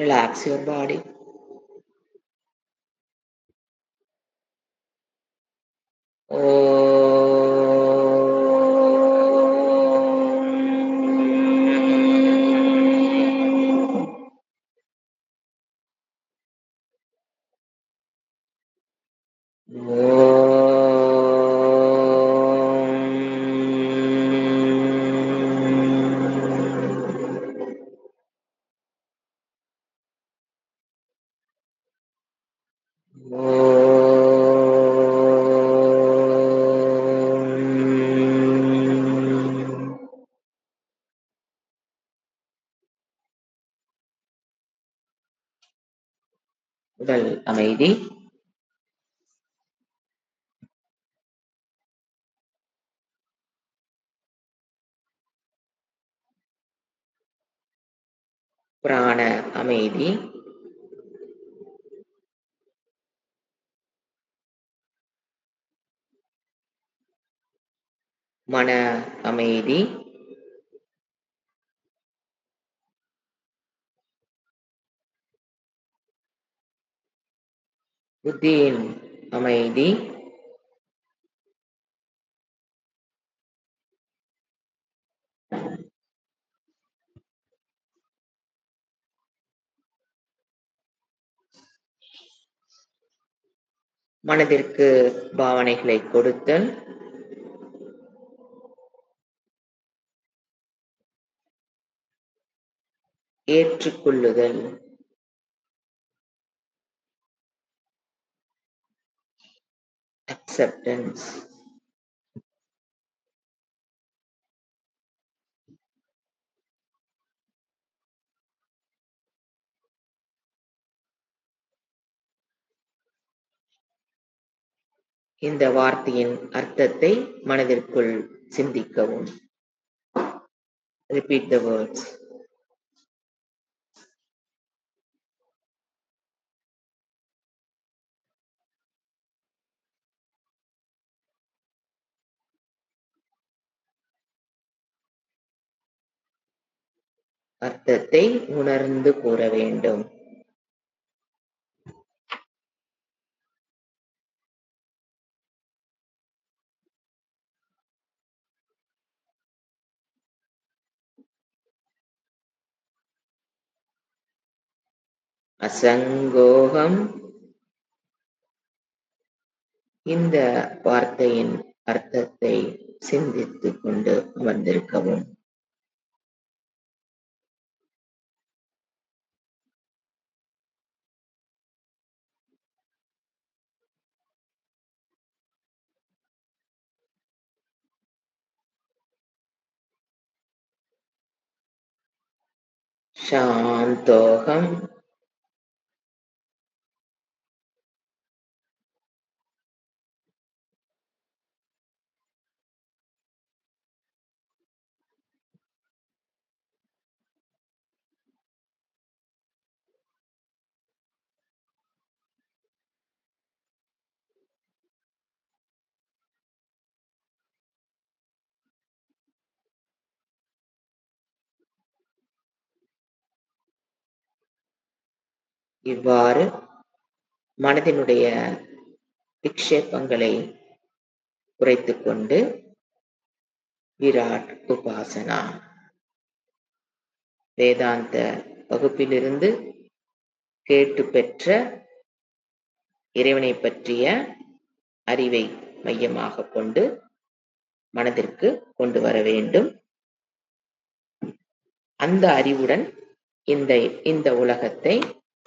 Relax your body. உடல் அமைதி. பிராண அமைதி. மன அமைதி. புத்தியின் அமைதி. மனதிற்கு பாவனைகளை கொடுத்தல். ஏற்றுக்கொள்ளுதல். acceptance. இந்த வார்த்தையின் அர்த்தத்தை மனதிற்குள் சிந்திக்கவும். Repeat the words. அர்த்தத்தை உணர்ந்து கூற வேண்டும். அசங்கோகம். இந்த வார்த்தையின் அர்த்தத்தை சிந்தித்துக் கொண்டு அமர்ந்திருக்கவும். சாந்தோகம். இவ்வாறு மனதினுடைய விக்ஷேபங்களை குறைத்துக் கொண்டு விராட் உபாசனா வேதாந்த வகுப்பிலிருந்து கேட்டு பெற்ற இறைவனை பற்றிய அறிவை மையமாக கொண்டு மனதிற்கு கொண்டு வர வேண்டும். அந்த அறிவுடன் இந்த உலகத்தை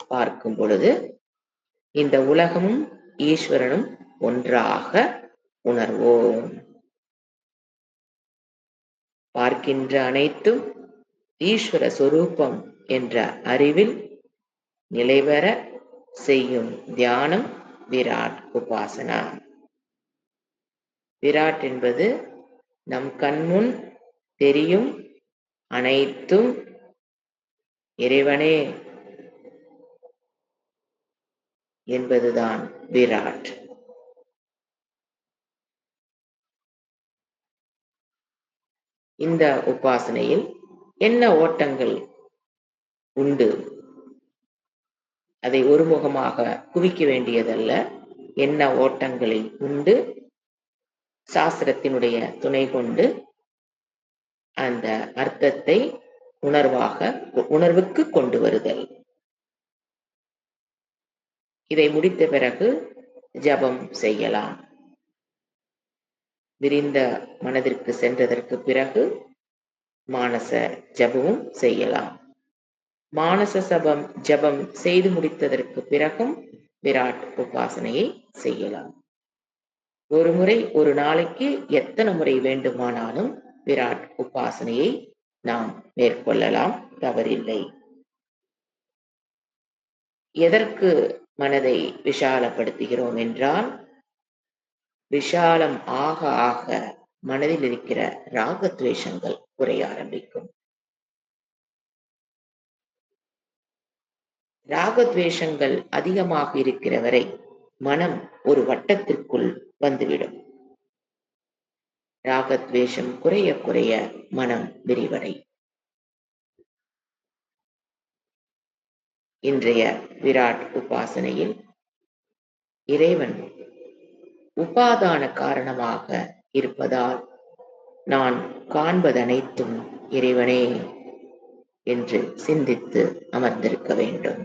பார்க்கும் பொழுது இந்த உலகமும் ஈஸ்வரனும் ஒன்றாக உணர்வோம். பார்க்கின்ற அனைத்தும் ஈஸ்வர சொரூபம் என்ற அறிவில் நிலைபெற செய்யும் தியானம் விராட் உபாசனா. விராட் என்பது நம் கண்முன் தெரியும் அனைத்தும் இறைவனே என்பதுதான் விராட். இந்த உபாசனையில் என்ன ஓட்டங்கள் உண்டு அதை ஒருமுகமாக குவிக்க வேண்டியதல்ல. எண்ண ஓட்டங்களை உண்டு சாஸ்திரத்தினுடைய துணை கொண்டு அந்த அர்த்தத்தை உணர்வுக்கு கொண்டு வருதல். இதை முடித்த பிறகு ஜபம் செய்யலாம். விரிந்த மனதிற்கு சென்றதற்கு பிறகு மானச ஜபமும் செய்யலாம். மானச ஜபம் செய்து முடித்ததற்கு பிறகும் விராட் உபாசனையை செய்யலாம். ஒரு முறை ஒரு நாளைக்கு எத்தனை முறை வேண்டுமானாலும் விராட் உபாசனையை நாம் மேற்கொள்ளலாம், தவறில்லை. எதற்கு மனதை விஷாலப்படுத்துகிறோம் என்றால், விஷாலம் ஆக ஆக மனதில் இருக்கிற ராகத்வேஷங்கள் குறைய ஆரம்பிக்கும். ராகத்வேஷங்கள் அதிகமாக இருக்கிற வரை மனம் ஒரு வட்டத்திற்குள் வந்துவிடும். ராகத்வேஷம் குறைய குறைய மனம் விரிவடை. இன்றைய விராட் உபாசனையில் இறைவன் உபாதான காரணமாக இருப்பதால் நான் காண்பதனைத்தும் இறைவனே என்று சிந்தித்து அமர்ந்திருக்க வேண்டும்.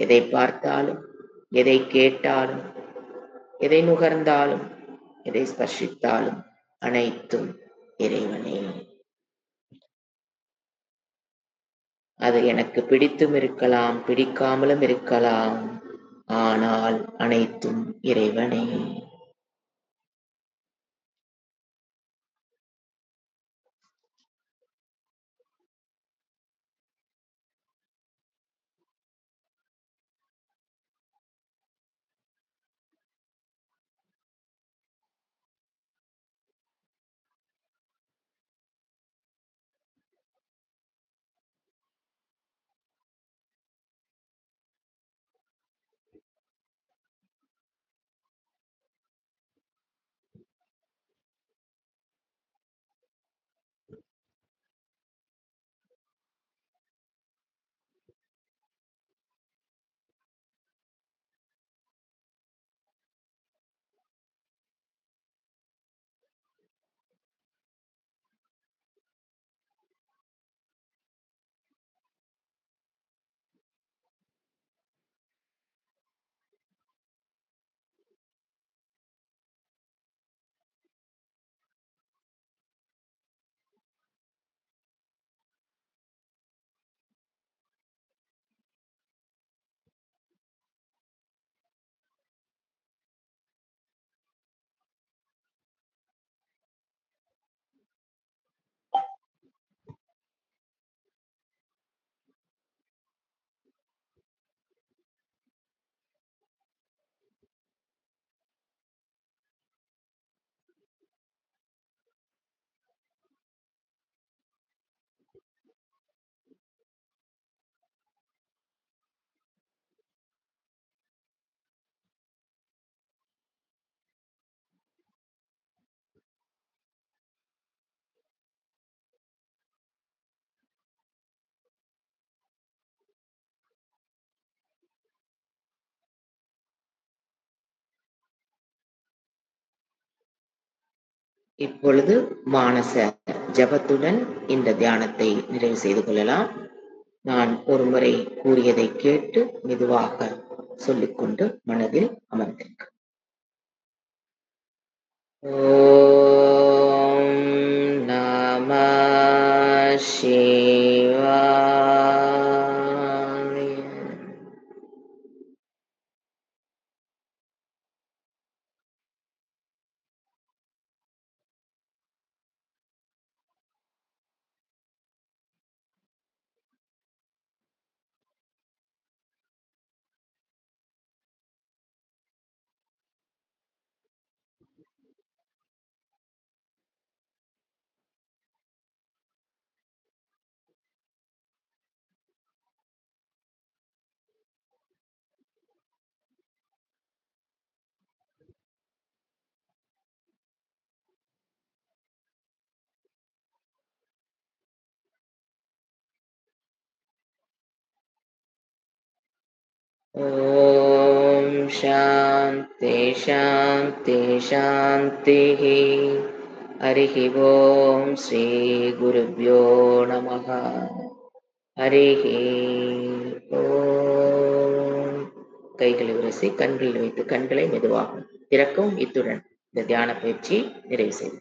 எதை பார்த்தாலும், எதை கேட்டாலும், எதை நுகர்ந்தாலும், எதை ஸ்பர்ஷித்தாலும் அனைத்தும் இறைவனே. அது எனக்கு பிடித்தும் இருக்கலாம், பிடிக்காமலும் இருக்கலாம், ஆனால் அனைத்தும் இறைவனே. இப்பொழுது மானச ஜபத்துடன் இந்த தியானத்தை நிறைவு செய்து கொள்ளலாம். நான் ஒரு முறை கூறியதை கேட்டு மெதுவாக சொல்லிக்கொண்டு மனதில் அமர்ந்திருக்க. ஓம் நம சிவாய. शान्ति शान्ति शान्तिः। हरिः ओम् श्रीगुरुभ्यो नमः। हरिः ஓம். கைகளை உரசி கண்களில் வைத்து கண்களை மெதுவாக திறக்கவும். இத்துடன் இந்த தியான பயிற்சி நிறைவு செய்யும்.